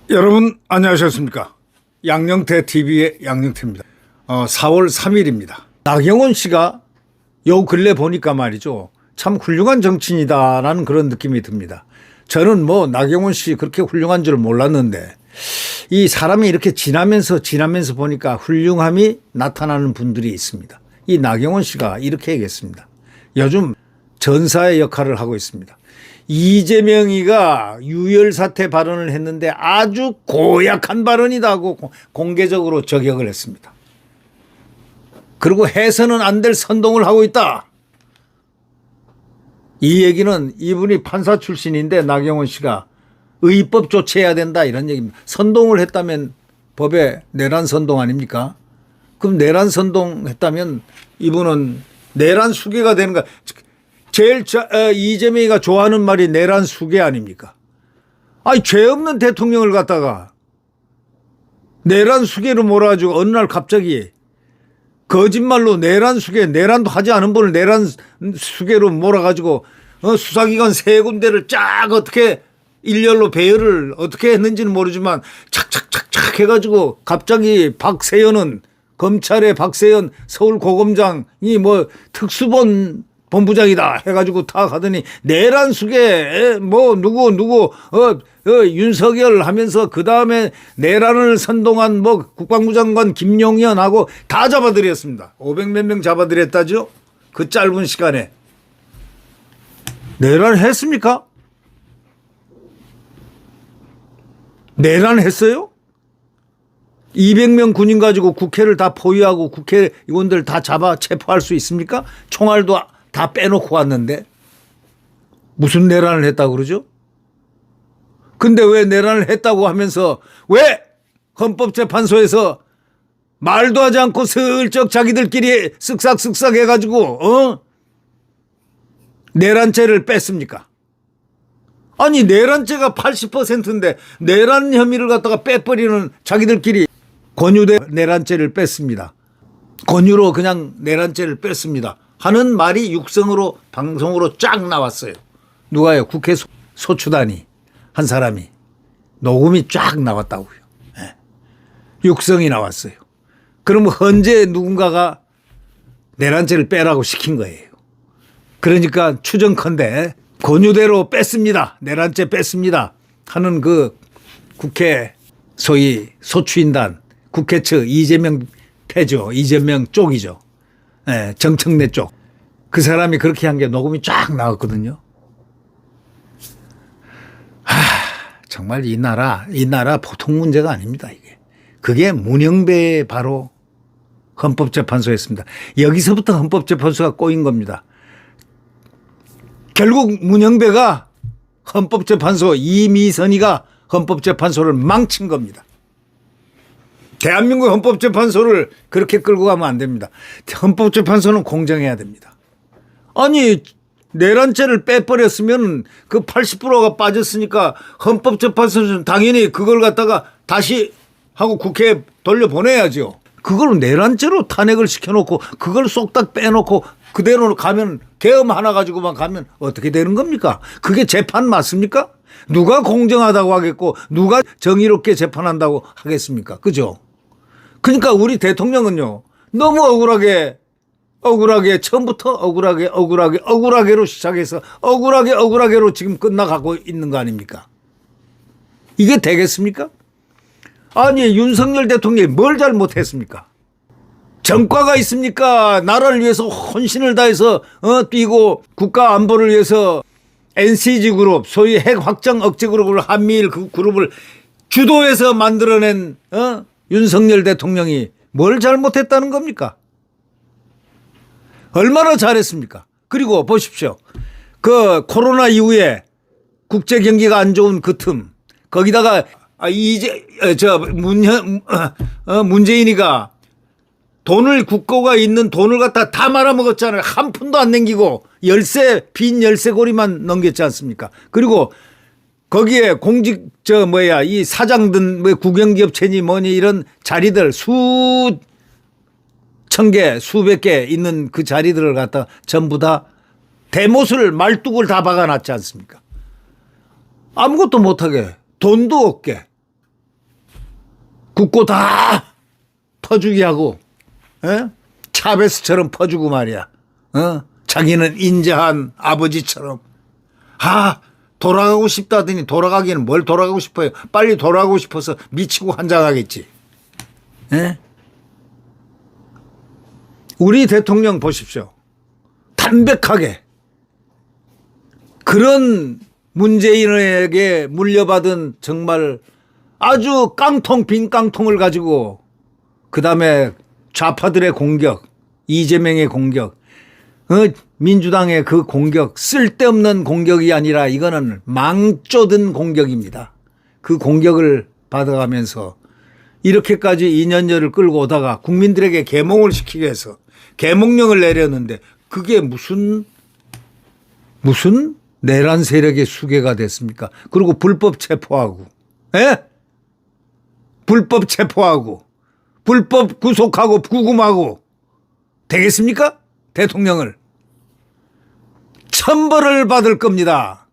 여러분 안녕하셨습니까? 양영태 TV의 양영태입니다. 4월 3일입니다. 나경원 씨가 요 근래 보니까 말이죠. 참 훌륭한 정치인이다라는 그런 느낌이 듭니다. 저는 뭐 나경원 씨 그렇게 훌륭한 줄 몰랐는데 이 사람이 이렇게 지나면서 보니까 훌륭함이 나타나는 분들이 있습니다. 이 나경원 씨가 이렇게 얘기했습니다. 요즘 전사의 역할을 하고 있습니다. 이재명이가 유혈사퇴 발언을 했는데 아주 고약한 발언이다 하고 공개적으로 저격을 했습니다. 그리고 해서는 안 될 선동을 하고 있다. 이 얘기는 이분이 판사 출신인데 나경원 씨가 의법 조치해야 된다 이런 얘기입니다. 선동을 했다면 법에 내란 선동 아닙니까? 그럼 내란 선동했다면 이분은 내란 수괴가 되는 거. 제일 이재명이가 좋아하는 말이 내란 수괴 아닙니까? 아니 죄 없는 대통령을 갖다가 내란 수괴로 몰아가지고 어느 날 갑자기 거짓말로 내란 수괴, 내란도 하지 않은 분을 내란 수괴로 몰아가지고 수사기관 3군데를 쫙 어떻게 일렬로 배열을 어떻게 했는지는 모르지만 착착착착 해가지고 갑자기 박세현은 검찰의 박세현 서울고검장이 뭐 특수본 본부장이다 해가지고 탁 하더니 내란 수괴 뭐 누구 윤석열 하면서 그 다음에 내란을 선동한 뭐 국방부 장관 김용현하고 다 잡아들였습니다. 500몇 명 잡아들였다죠. 그 짧은 시간에. 내란 했습니까? 내란 했어요? 200명 군인 가지고 국회를 다 포위하고 국회의원들 다 잡아 체포할 수 있습니까? 총알도 다 빼놓고 왔는데 무슨 내란을 했다고 그러죠? 근데 왜 내란을 했다고 하면서 왜 헌법재판소에서 말도 하지 않고 슬쩍 자기들끼리 쓱싹쓱싹 해가지고 내란죄를 뺐습니까? 아니 내란죄가 80%인데 내란 혐의를 갖다가 빼버리는 자기들끼리 권유대 내란죄를 뺐습니다. 권유로 그냥 내란죄를 뺐습니다. 하는 말이 육성으로 방송으로 쫙 나왔어요. 누가요? 국회 소추단이 한 사람이 녹음이 쫙 나왔다고요. 네. 육성이 나왔어요. 그러면 헌재 누군가가 내란죄를 빼라고 시킨 거예요. 그러니까 추정컨대 권유대로 뺐습니다. 내란죄 뺐습니다. 하는 그 국회 소위 소추인단 국회 측 이재명 패죠. 이재명 쪽이죠. 네, 정청래 쪽. 그 사람이 그렇게 한 게 녹음이 쫙 나왔거든요. 정말 이 나라 보통 문제가 아닙니다, 이게. 그게 문영배의 바로 헌법재판소였습니다. 여기서부터 헌법재판소가 꼬인 겁니다. 결국 문영배가 헌법재판소 이미선이가 헌법재판소를 망친 겁니다. 대한민국 헌법재판소를 그렇게 끌고 가면 안 됩니다. 헌법재판소는 공정해야 됩니다. 아니 내란죄를 빼버렸으면 그 80%가 빠졌으니까 헌법재판소는 당연히 그걸 갖다가 다시 하고 국회에 돌려보내야죠. 그걸 내란죄로 탄핵을 시켜놓고 그걸 쏙딱 빼놓고 그대로 가면 계엄 하나 가지고만 가면 어떻게 되는 겁니까? 그게 재판 맞습니까? 누가 공정하다고 하겠고 누가 정의롭게 재판한다고 하겠습니까? 그죠? 그러니까 우리 대통령은요 너무 억울하게 처음부터 억울하게로 시작해서 억울하게로 지금 끝나가고 있는 거 아닙니까? 이게 되겠습니까? 아니 윤석열 대통령이 뭘 잘못했습니까? 전과가 있습니까? 나라를 위해서 헌신을 다해서 뛰고 국가 안보를 위해서 NCG 그룹 소위 핵 확장 억제 그룹을 한미일 그 그룹을 주도해서 만들어낸 윤석열 대통령이 뭘 잘못했다는 겁니까? 얼마나 잘했습니까? 그리고 보십시오. 그 코로나 이후에 국제 경기가 안 좋은 그 틈 거기다가 문재인이가 돈을 국고가 있는 돈을 갖다 다 말아먹었잖아요. 한 푼도 안 남기고 빈 열쇠고리만 넘겼지 않습니까? 그리고 거기에 이 사장든 뭐 국영기업체니 뭐니 이런 자리들 수천 수천 개, 수백 개 있는 그 자리들을 갖다 전부 다 대못을 말뚝을 다 박아놨지 않습니까? 아무것도 못하게, 돈도 없게, 국고 다 퍼주게 하고, 에? 차베스처럼 퍼주고 말이야. 자기는 인자한 아버지처럼. 돌아가고 싶다더니 돌아가기는 뭘 돌아가고 싶어요. 빨리 돌아가고 싶어서 미치고 환장하겠지. 에? 우리 대통령 보십시오. 담백하게 그런 문재인에게 물려받은 정말 아주 깡통 빈 깡통을 가지고 그다음에 좌파들의 공격, 이재명의 공격, 민주당의 그 공격, 쓸데없는 공격이 아니라 이거는 망조든 공격입니다. 그 공격을 받아가면서 이렇게까지 2년여를 끌고 오다가 국민들에게 계몽을 시키기 위해서 계몽령을 내렸는데 그게 무슨 내란 세력의 수괴가 됐습니까? 그리고 불법 체포하고, 불법 체포하고, 불법 구속하고 구금하고 되겠습니까? 대통령을. 천벌을 받을 겁니다.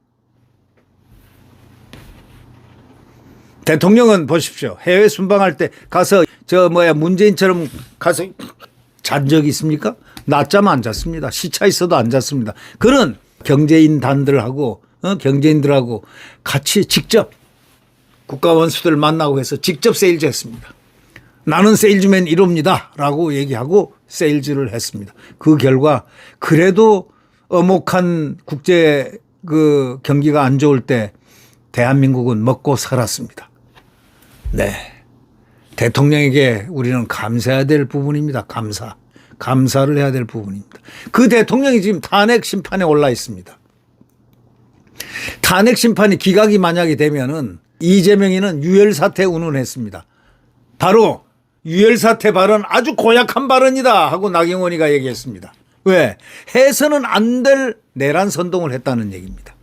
대통령은 보십시오. 해외 순방할 때 가서 문재인처럼 가서 잔 적 있습니까? 낮잠 안 잤습니다. 시차 있어도 안 잤습니다. 그런 경제인단들하고 경제인들하고 같이 직접 국가 원수들 만나고 해서 직접 세일즈 했습니다. 나는 세일즈맨 1호입니다 라고 얘기하고 세일즈를 했습니다. 그 결과 그래도 엄혹한 국제 그 경기가 안 좋을 때 대한민국은 먹고 살았습니다. 네. 대통령에게 우리는 감사해야 될 부분입니다. 감사를 해야 될 부분입니다. 그 대통령이 지금 탄핵 심판에 올라 있습니다. 탄핵 심판이 기각이 만약에 되면은 이재명이는 유혈사태 운운했습니다. 바로 유혈사태 발언 아주 고약한 발언이다 하고 나경원이가 얘기했습니다. 왜? 해서는 안 될 내란 선동을 했다는 얘기입니다.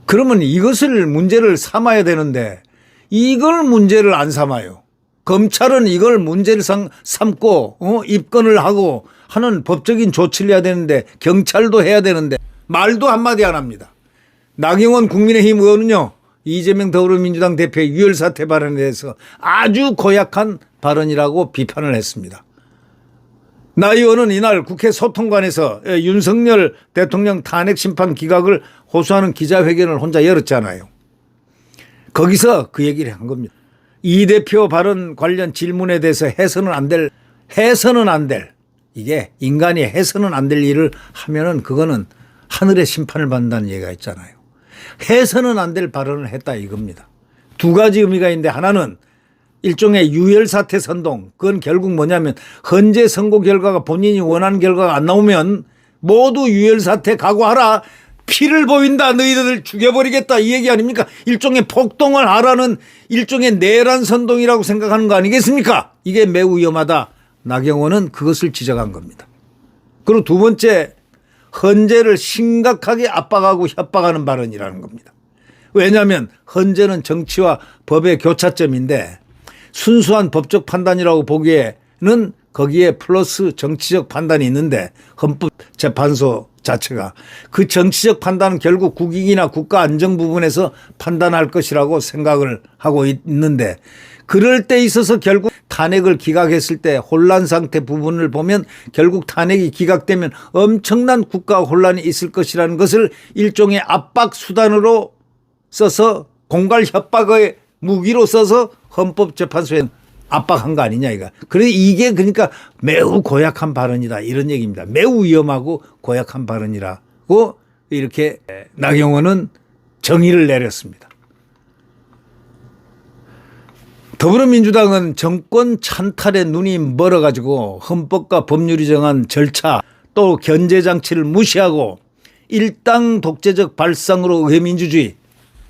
그러면 이것을 문제를 삼아야 되는데 이걸 문제를 안 삼아요. 검찰은 이걸 문제를 삼고 입건을 하고 하는 법적인 조치를 해야 되는데 경찰도 해야 되는데 말도 한마디 안 합니다. 나경원 국민의힘 의원은요. 이재명 더불어민주당 대표의 유혈사태 발언에 대해서 아주 고약한 발언이라고 비판을 했습니다. 나 의원은 이날 국회 소통관에서 윤석열 대통령 탄핵 심판 기각을 호소하는 기자회견을 혼자 열었잖아요. 거기서 그 얘기를 한 겁니다. 이 대표 발언 관련 질문에 대해서 해서는 안 될 이게 인간이 해서는 안 될 일을 하면은 그거는 하늘의 심판을 받는다는 얘기가 있잖아요. 해서는 안 될 발언을 했다 이겁니다. 두 가지 의미가 있는데 하나는 일종의 유혈사태 선동. 그건 결국 뭐냐면 헌재 선고 결과가 본인이 원하는 결과가 안 나오면 모두 유혈사태 각오하라. 피를 보인다. 너희들 죽여버리겠다. 이 얘기 아닙니까? 일종의 폭동을 하라는 일종의 내란 선동이라고 생각하는 거 아니겠습니까? 이게 매우 위험하다. 나경원은 그것을 지적한 겁니다. 그리고 두 번째 헌재를 심각하게 압박하고 협박하는 발언이라는 겁니다. 왜냐하면 헌재는 정치와 법의 교차점인데 순수한 법적 판단이라고 보기에는 거기에 플러스 정치적 판단이 있는데 헌법재판소 자체가 그 정치적 판단은 결국 국익이나 국가 안정 부분에서 판단할 것이라고 생각을 하고 있는데 그럴 때 있어서 결국 탄핵을 기각했을 때 혼란 상태 부분을 보면 결국 탄핵이 기각되면 엄청난 국가 혼란이 있을 것이라는 것을 일종의 압박 수단으로 써서 공갈 협박의 무기로 써서 헌법재판소에 압박한 거 아니냐 이거. 그래 이게 그러니까 매우 고약한 발언이다 이런 얘기입니다. 매우 위험하고 고약한 발언이라고 이렇게 나경원은 정의를 내렸습니다. 더불어민주당은 정권 찬탈에 눈이 멀어가지고 헌법과 법률이 정한 절차 또 견제장치를 무시하고 일당 독재적 발상으로 의회민주주의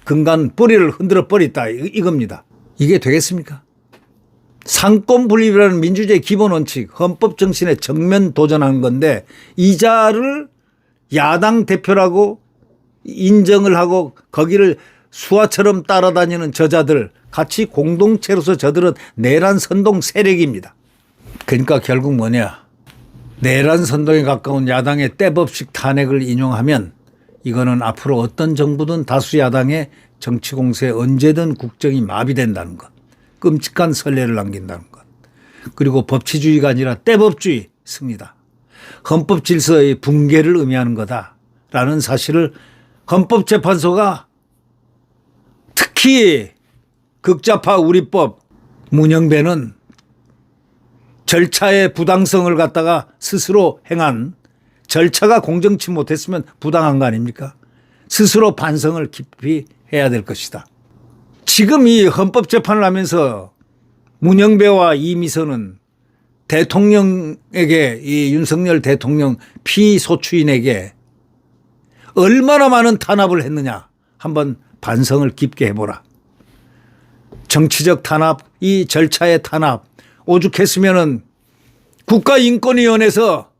근간 뿌리를 흔들어 버렸다 이겁니다. 이게 되겠습니까? 상권분립이라는 민주주의 기본 원칙 헌법 정신에 정면 도전한 건데 이 자를 야당 대표라고 인정을 하고 거기를 수하처럼 따라다니는 저자들 같이 공동체로서 저들은 내란 선동 세력입니다. 그러니까 결국 뭐냐. 내란 선동에 가까운 야당의 떼법식 탄핵을 인용하면 이거는 앞으로 어떤 정부든 다수 야당의 정치 공세에 언제든 국정이 마비된다는 것. 끔찍한 선례를 남긴다는 것. 그리고 법치주의가 아니라 떼법주의 승리다. 헌법 질서의 붕괴를 의미하는 거다라는 사실을 헌법재판소가 특히 극좌파 우리법 문영배는 절차의 부당성을 갖다가 스스로 행한 절차가 공정치 못했으면 부당한 거 아닙니까? 스스로 반성을 깊이 해야 될 것이다. 지금 이 헌법재판을 하면서 문영배와 이미선은 대통령에게 이 윤석열 대통령 피소추인에게 얼마나 많은 탄압을 했느냐 한번 반성을 깊게 해보라. 정치적 탄압, 이 절차의 탄압 오죽했으면은 국가인권위원회에서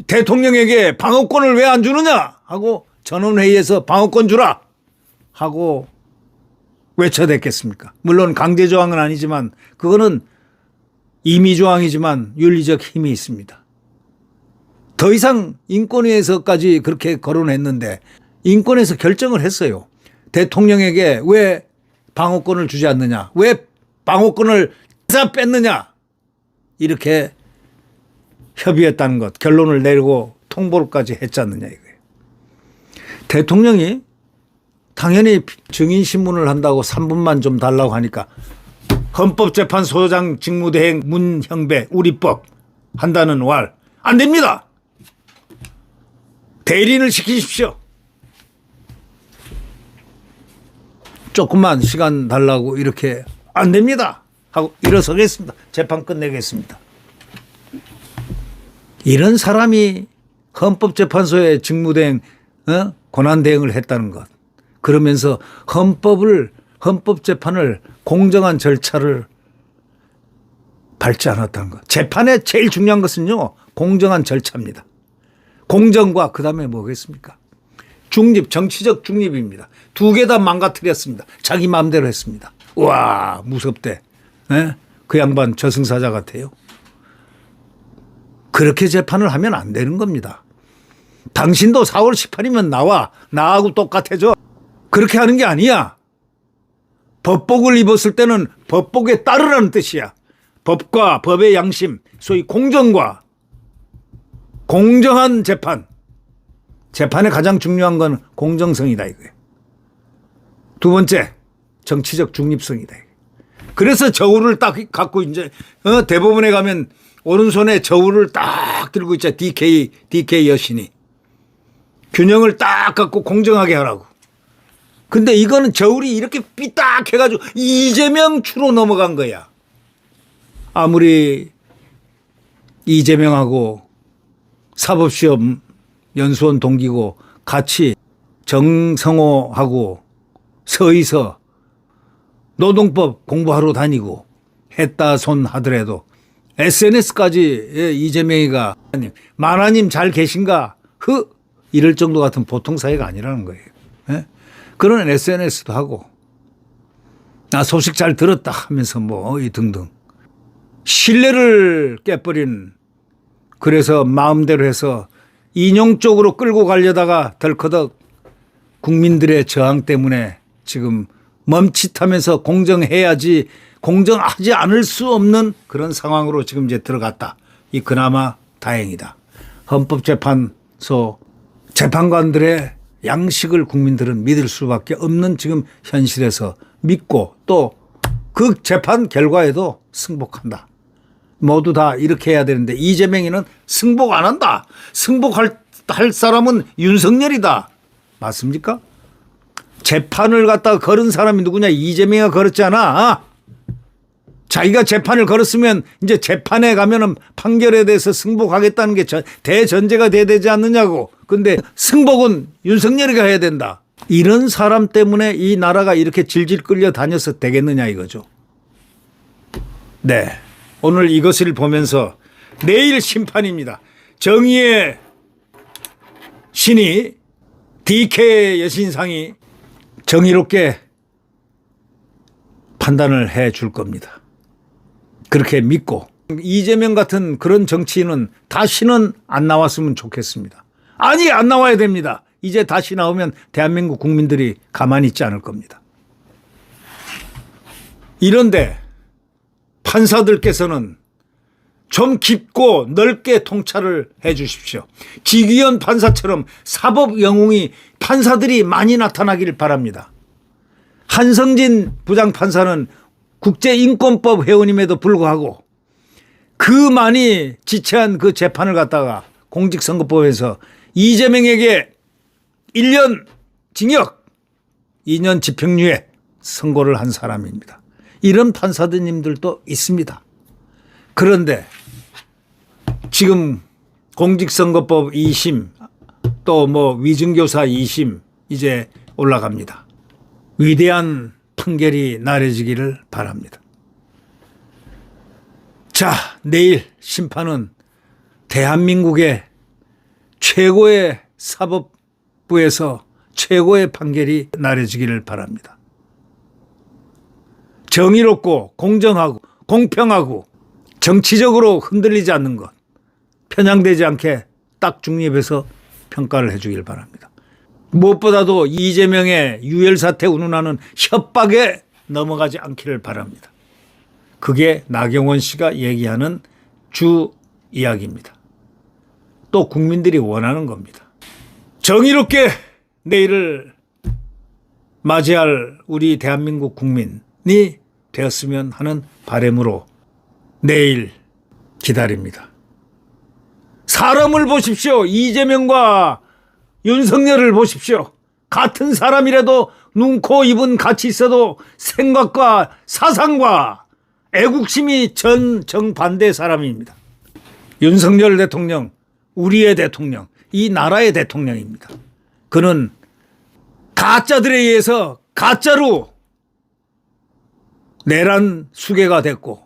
대통령에게 방어권을 왜 안 주느냐 하고 전원회의에서 방어권 주라 하고 외쳐댔겠습니까? 물론 강제조항은 아니지만 그거는 임의조항이지만 윤리적 힘이 있습니다. 더 이상 인권위에서까지 그렇게 거론했는데 인권에서 결정을 했어요. 대통령에게 왜 방어권을 주지 않느냐, 왜 방어권을 뺐느냐 이렇게 협의했다는 것, 결론을 내리고 통보를까지 했지 않느냐 이거예요. 대통령이 당연히 증인신문을 한다고 3분만 좀 달라고 하니까 헌법재판소장 직무대행 문형배 우리법 한다는 왈 안 됩니다. 대리인을 시키십시오. 조금만 시간 달라고 이렇게 안 됩니다 하고 일어서겠습니다. 재판 끝내겠습니다. 이런 사람이 헌법재판소의 직무대행 권한대행을 했다는 것. 그러면서 헌법재판을 공정한 절차를 밟지 않았다는 것. 재판에 제일 중요한 것은요. 공정한 절차입니다. 공정과 그다음에 뭐겠습니까? 중립, 정치적 중립입니다. 두 개 다 망가뜨렸습니다. 자기 마음대로 했습니다. 와 무섭대. 네? 그 양반 저승사자 같아요. 그렇게 재판을 하면 안 되는 겁니다. 당신도 4월 18일이면 나하고 똑같아져. 그렇게 하는 게 아니야. 법복을 입었을 때는 법복에 따르라는 뜻이야. 법과 법의 양심, 소위 공정과 공정한 재판. 재판의 가장 중요한 건 공정성이다 이거예요. 두 번째, 정치적 중립성이다. 그래서 저울을 딱 갖고 이제 대법원에 가면 오른손에 저울을 딱 들고 있자. DK 여신이. 균형을 딱 갖고 공정하게 하라고. 근데 이거는 저울이 이렇게 삐딱 해가지고 이재명 추로 넘어간 거야. 아무리 이재명하고 사법시험 연수원 동기고 같이 정성호하고 서의서 노동법 공부하러 다니고 했다 손 하더라도 SNS까지 이재명이가 만화님 잘 계신가 이럴 정도 같은 보통 사이가 아니라는 거예요. 예? 그런 SNS도 하고 나 소식 잘 들었다 하면서 뭐 등등 신뢰를 깨버린 그래서 마음대로 해서 인용 쪽으로 끌고 가려다가 덜커덕 국민들의 저항 때문에 지금 멈칫하면서 공정해야지 공정하지 않을 수 없는 그런 상황으로 지금 이제 들어갔다. 이 그나마 다행이다. 헌법재판소 재판관들의 양식을 국민들은 믿을 수밖에 없는 지금 현실에서 믿고 또 그 재판 결과에도 승복한다. 모두 다 이렇게 해야 되는데 이재명이는 승복 안 한다. 승복할 사람은 윤석열이다. 맞습니까? 재판을 갖다가 걸은 사람이 누구냐? 이재명이가 걸었지 않아. 자기가 재판을 걸었으면 이제 재판에 가면은 판결에 대해서 승복하겠다는 게 대전제가 돼야 되지 않느냐고. 근데 승복은 윤석열이가 해야 된다. 이런 사람 때문에 이 나라가 이렇게 질질 끌려 다녀서 되겠느냐 이거죠. 네. 오늘 이것을 보면서 내일 심판입니다. 정의의 신이 DK 여신상이 정의롭게 판단을 해 줄 겁니다. 그렇게 믿고 이재명 같은 그런 정치인은 다시는 안 나왔으면 좋겠습니다. 아니, 안 나와야 됩니다. 이제 다시 나오면 대한민국 국민들이 가만히 있지 않을 겁니다. 이런데 판사들께서는 좀 깊고 넓게 통찰을 해 주십시오. 지기현 판사처럼 사법 영웅이 판사들이 많이 나타나길 바랍니다. 한성진 부장판사는 국제인권법 회원임에도 불구하고 그 많이 지체한 그 재판을 갖다가 공직선거법에서 이재명에게 1년 징역 2년 집행유예 선고를 한 사람입니다. 이런 판사님들도 있습니다. 그런데 지금 공직선거법 2심 또 뭐 위증교사 2심 이제 올라갑니다. 위대한 판결이 나려지기를 바랍니다. 자, 내일 심판은 대한민국의 최고의 사법부에서 최고의 판결이 나려지기를 바랍니다. 정의롭고 공정하고 공평하고 정치적으로 흔들리지 않는 것, 편향되지 않게 딱 중립해서 평가를 해 주길 바랍니다. 무엇보다도 이재명의 유혈사태 운운하는 협박에 넘어가지 않기를 바랍니다. 그게 나경원 씨가 얘기하는 주 이야기입니다. 또 국민들이 원하는 겁니다. 정의롭게 내일을 맞이할 우리 대한민국 국민이 되었으면 하는 바람으로 내일 기다립니다. 사람을 보십시오. 이재명과 윤석열을 보십시오. 같은 사람이라도 눈, 코, 입은 같이 있어도 생각과 사상과 애국심이 정반대 사람입니다. 윤석열 대통령, 우리의 대통령, 이 나라의 대통령입니다. 그는 가짜들에 의해서 가짜로 내란 수괴가 됐고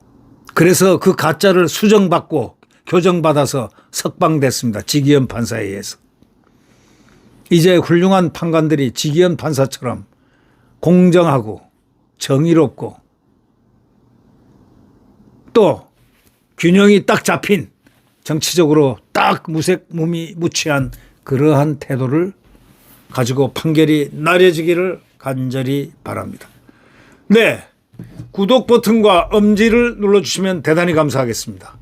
그래서 그 가짜를 수정받고 교정받아서 석방됐습니다. 지기현 판사에 의해서. 이제 훌륭한 판관들이 지기현 판사처럼 공정하고 정의롭고 또 균형이 딱 잡힌 정치적으로 딱 무색무취한 그러한 태도를 가지고 판결이 나려지기를 간절히 바랍니다. 네, 구독 버튼과 엄지를 눌러주시면 대단히 감사하겠습니다.